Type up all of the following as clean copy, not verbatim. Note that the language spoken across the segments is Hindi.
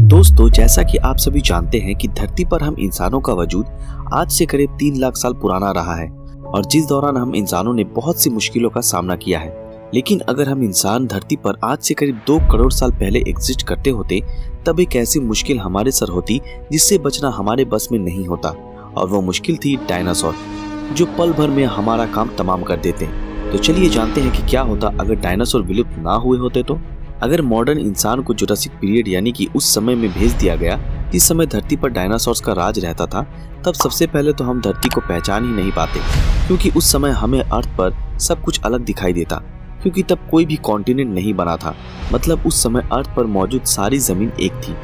दोस्तों, जैसा कि आप सभी जानते हैं कि धरती पर हम इंसानों का वजूद आज से करीब 3 लाख साल पुराना रहा है और जिस दौरान हम इंसानों ने बहुत सी मुश्किलों का सामना किया है। लेकिन अगर हम इंसान धरती पर आज से करीब 2 करोड़ साल पहले एग्जिस्ट करते होते, तब एक ऐसी मुश्किल हमारे सर होती जिससे बचना हमारे बस में नहीं होता, और वो मुश्किल थी डायनासोर, जो पल भर में हमारा काम तमाम कर देते। तो चलिए जानते हैं कि क्या होता अगर डायनासोर विलुप्त ना हुए होते। तो अगर मॉडर्न इंसान को जुरासिक पीरियड यानी कि उस समय में भेज दिया गया जिस समय धरती पर डायनासोर्स का राज रहता था, तब सबसे पहले तो हम धरती को पहचान ही नहीं पाते, क्योंकि उस समय हमें अर्थ पर सब कुछ अलग दिखाई देता, क्योंकि तब कोई भी कॉन्टिनेंट नहीं बना था। मतलब उस समय अर्थ पर मौजूद सारी जमीन एक थी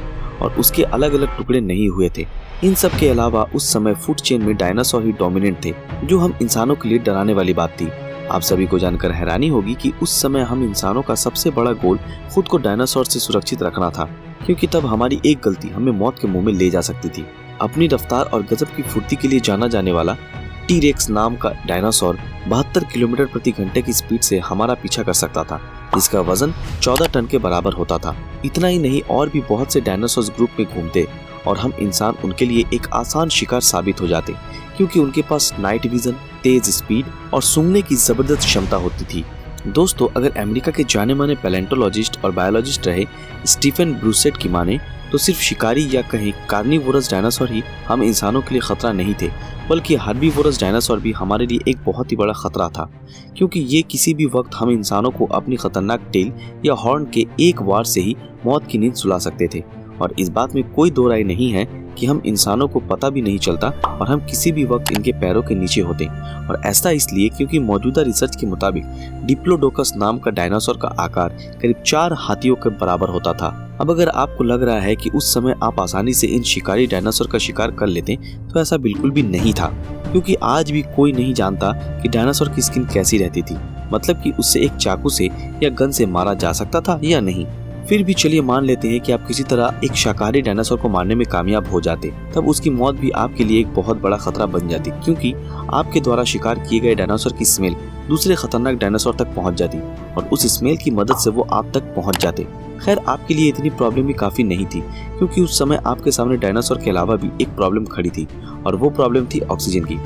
और उसके अलग अलग टुकड़े नहीं हुए थे। इन सब के अलावा उस समय फूड चेन में डायनासोर ही डोमिनेंट थे, जो हम इंसानों के लिए डराने वाली बात थी। आप सभी को जानकर हैरानी होगी कि उस समय हम इंसानों का सबसे बड़ा गोल खुद को डायनासोर से सुरक्षित रखना था, क्योंकि तब हमारी एक गलती हमें मौत के मुंह में ले जा सकती थी। अपनी रफ्तार और गजब की फुर्ती के लिए जाना जाने वाला टी-रेक्स नाम का डायनासोर 72 किलोमीटर प्रति घंटे की स्पीड से हमारा पीछा कर सकता था, जिसका वजन 14 टन के बराबर होता था। इतना ही नहीं, और भी बहुत से डायनासोर्स ग्रुप में घूमते और हम इंसान उनके लिए एक आसान शिकार साबित हो जाते, क्योंकि उनके पास नाइट विजन, तेज स्पीड और सूंघने की जबरदस्त क्षमता होती थी। दोस्तों, अगर अमेरिका के जाने माने पैलेंटोलॉजिस्ट और बायोलॉजिस्ट रहे स्टीफन ब्रूसेट की माने, तो सिर्फ शिकारी या कहीं कार्निवोरस डायनासोर ही हम इंसानों के लिए खतरा नहीं थे, बल्कि हर्बीवोरस डायनासोर भी हमारे लिए एक बहुत ही बड़ा खतरा था, क्योंकि ये किसी भी वक्त हम इंसानों को अपनी खतरनाक टेल या हॉर्न के एक वार से ही मौत की नींद सुला सकते थे। और इस बात में कोई दो राय नहीं है कि हम इंसानों को पता भी नहीं चलता और हम किसी भी वक्त इनके पैरों के नीचे होते। और ऐसा इसलिए क्योंकि मौजूदा रिसर्च के मुताबिक डिप्लोडोकस नाम का डायनासोर का आकार करीब 4 हाथियों के बराबर होता था। अब अगर आपको लग रहा है कि उस समय आप आसानी से इन शिकारी डायनासोर का शिकार कर लेते, तो ऐसा बिल्कुल भी नहीं था, क्योंकि आज भी कोई नहीं जानता कि डायनासोर की स्किन कैसी रहती थी, मतलब कि उससे एक चाकू से या गन से मारा जा सकता था या नहीं। फिर भी चलिए मान लेते हैं कि आप किसी तरह एक शाकाहारी डायनासोर को मारने में कामयाब हो जाते, तब उसकी मौत भी आपके लिए एक बहुत बड़ा खतरा बन जाती, क्योंकि आपके द्वारा शिकार किए गए डायनासोर की स्मेल दूसरे खतरनाक डायनासोर तक पहुंच जाती और उस स्मेल की मदद से वो आप तक पहुंच जाते। खैर, आपके लिए इतनी प्रॉब्लम भी काफी नहीं थी, क्योंकि उस समय आपके सामने डायनासोर के अलावा भी एक प्रॉब्लम खड़ी थी, और वो प्रॉब्लम थी ऑक्सीजन की।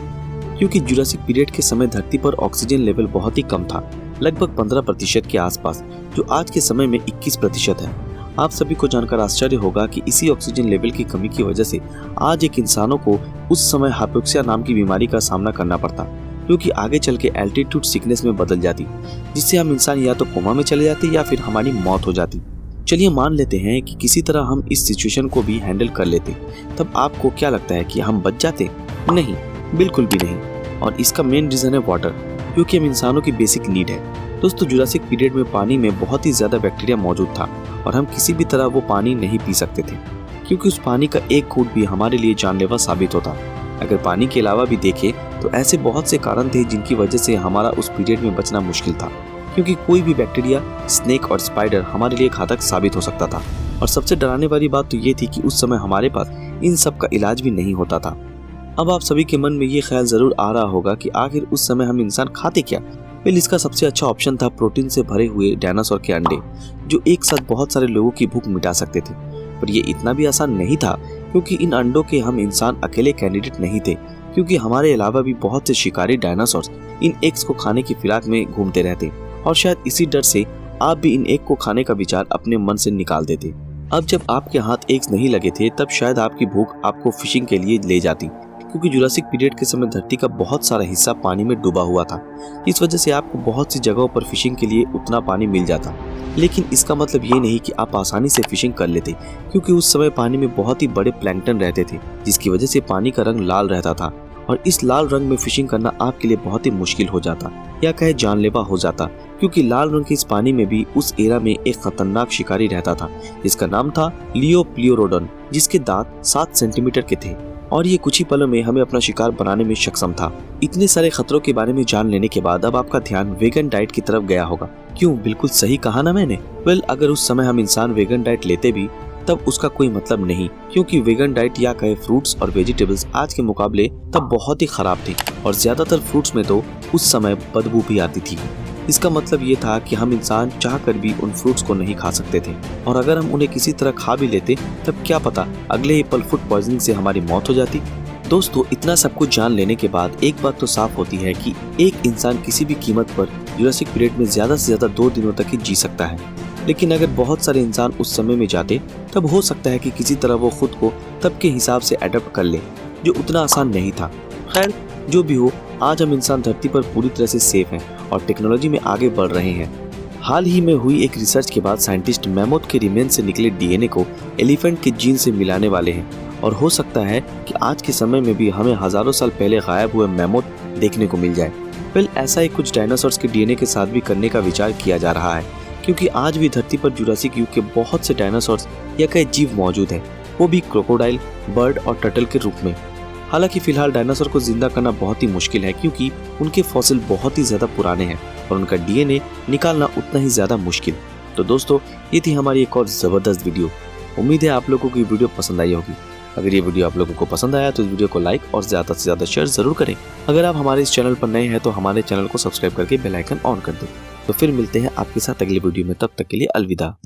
क्योंकि जुरासिक पीरियड के समय धरती पर ऑक्सीजन लेवल बहुत ही कम था, लगभग 15% के आसपास, जो आज के समय में 21% है। आप सभी को जानकर आश्चर्य होगा कि इसी ऑक्सीजन लेवल की कमी की वजह से आज एक इंसानों को उस समय हाइपोक्सिया नाम की बीमारी का सामना करना पड़ता, जो कि आगे चल के एल्टीट्यूड सिकनेस में बदल जाती, जिससे हम इंसान या तो कोमा में चले जाते या फिर हमारी मौत हो जाती। चलिए मान लेते हैं कि किसी तरह हम इस सिचुएशन को भी हैंडल कर लेते, तब आपको क्या लगता है कि हम बच जाते? नहीं, बिल्कुल भी नहीं। और इसका मेन रीजन है वाटर, क्योंकि हम इंसानों की बेसिक नीड है। दोस्तों, जुरासिक पीरियड में पानी में बहुत ही ज्यादा बैक्टीरिया मौजूद था और हम किसी भी तरह वो पानी नहीं पी सकते थे, क्योंकि उस पानी का एक घूंट भी हमारे लिए जानलेवा साबित होता। अगर पानी के अलावा भी देखें तो ऐसे बहुत से कारण थे जिनकी वजह से हमारा उस पीरियड में बचना मुश्किल था, क्योंकि कोई भी बैक्टीरिया, स्नेक और स्पाइडर हमारे लिए घातक साबित हो सकता था। और सबसे डराने वाली बात तो ये थी कि उस समय हमारे पास इन सब का इलाज भी नहीं होता था। अब आप सभी के मन में ये ख्याल जरूर आ रहा होगा कि आखिर उस समय हम इंसान खाते क्या? वेल, इसका सबसे अच्छा ऑप्शन था प्रोटीन से भरे हुए डायनासोर के अंडे, जो एक साथ बहुत सारे लोगों की भूख मिटा सकते थे। पर ये इतना भी आसान नहीं था, क्योंकि इन अंडों के हम इंसान अकेले कैंडिडेट नहीं थे, क्योंकि हमारे अलावा भी बहुत से शिकारी डायनासोर्स इन एग्स को खाने की फिराक में घूमते रहते, और शायद इसी डर से आप भी इन एग को खाने का विचार अपने मन से निकाल देते। अब जब आपके हाथ एग्स नहीं लगे थे, तब शायद आपकी भूख आपको फिशिंग के लिए ले जाती, क्योंकि जुरासिक पीरियड के समय धरती का बहुत सारा हिस्सा पानी में डूबा हुआ था। इस वजह से आपको बहुत सी जगहों पर फिशिंग के लिए उतना पानी मिल जाता। लेकिन इसका मतलब ये नहीं कि आप आसानी से फिशिंग कर लेते, क्योंकि उस समय पानी में बहुत ही बड़े प्लैंकटन रहते थे, जिसकी वजह से पानी का रंग लाल रहता था, और इस लाल रंग में फिशिंग करना आपके लिए बहुत ही मुश्किल हो जाता, या कहे जानलेवा हो जाता, क्योंकि लाल रंग के इस पानी में भी उस एरा में एक खतरनाक शिकारी रहता था, जिसका नाम था लियोप्लियोरोडन, जिसके दांत 7 सेंटीमीटर के थे, और ये कुछ ही पलों में हमें अपना शिकार बनाने में सक्षम था। इतने सारे खतरों के बारे में जान लेने के बाद अब आपका ध्यान वेगन डाइट की तरफ गया होगा। क्यों, बिल्कुल सही कहा ना मैंने? वेल, अगर उस समय हम इंसान वेगन डाइट लेते भी, तब उसका कोई मतलब नहीं, क्योंकि वेगन डाइट या कहे फ्रूट्स और वेजिटेबल्स आज के मुकाबले तब बहुत ही खराब थी, और ज्यादातर फ्रूट्स में तो उस समय बदबू भी आती थी। इसका मतलब ये था कि हम इंसान चाहकर भी उन फ्रूट्स को नहीं खा सकते थे, और अगर हम उन्हें किसी तरह खा भी लेते तब क्या पता अगले ही पल फूड पॉइजनिंग से हमारी मौत हो जाती। दोस्तों, इतना सब कुछ जान लेने के बाद एक बात तो साफ होती है कि एक इंसान किसी भी कीमत पर जुरासिक पीरियड में ज्यादा से ज्यादा 2 दिनों तक ही जी सकता है। लेकिन अगर बहुत सारे इंसान उस समय में जाते तब हो सकता है कि किसी तरह वो खुद को तब के हिसाब से अडॉप्ट कर ले, जो उतना आसान नहीं था। खैर, जो भी हो, आज हम इंसान धरती पर पूरी तरह से सेफ हैं और टेक्नोलॉजी में आगे बढ़ रहे हैं। हाल ही में हुई एक रिसर्च के बाद साइंटिस्ट मैमोथ के रिमेन से निकले डीएनए को एलिफेंट के जीन से मिलाने वाले हैं, और हो सकता है कि आज के समय में भी हमें हजारों साल पहले गायब हुए मैमोथ देखने को मिल जाए। वेल, ऐसा ही कुछ डायनासोर्स के डीएनए के साथ भी करने का विचार किया जा रहा है, क्योंकि आज भी धरती पर जुरासिक युग के बहुत से डायनासोर्स या कई जीव मौजूद हैं, वो भी क्रोकोडाइल, बर्ड और टर्टल के रूप में। हालांकि फिलहाल डायनासोर को जिंदा करना बहुत ही मुश्किल है, क्योंकि उनके फॉसिल बहुत ही ज्यादा पुराने हैं और उनका डीएनए निकालना उतना ही ज्यादा मुश्किल। तो दोस्तों, ये थी हमारी एक और जबरदस्त वीडियो। उम्मीद है आप लोगों को ये वीडियो पसंद आई होगी। अगर ये वीडियो आप लोगों को पसंद आया तो इस वीडियो को लाइक और ज्यादा से ज्यादा शेयर जरूर करें। अगर आप हमारे इस चैनल पर नए हैं तो हमारे चैनल को सब्सक्राइब करके बेल आइकन ऑन कर दें। तो फिर मिलते हैं आपके साथ अगली वीडियो में, तब तक के लिए अलविदा।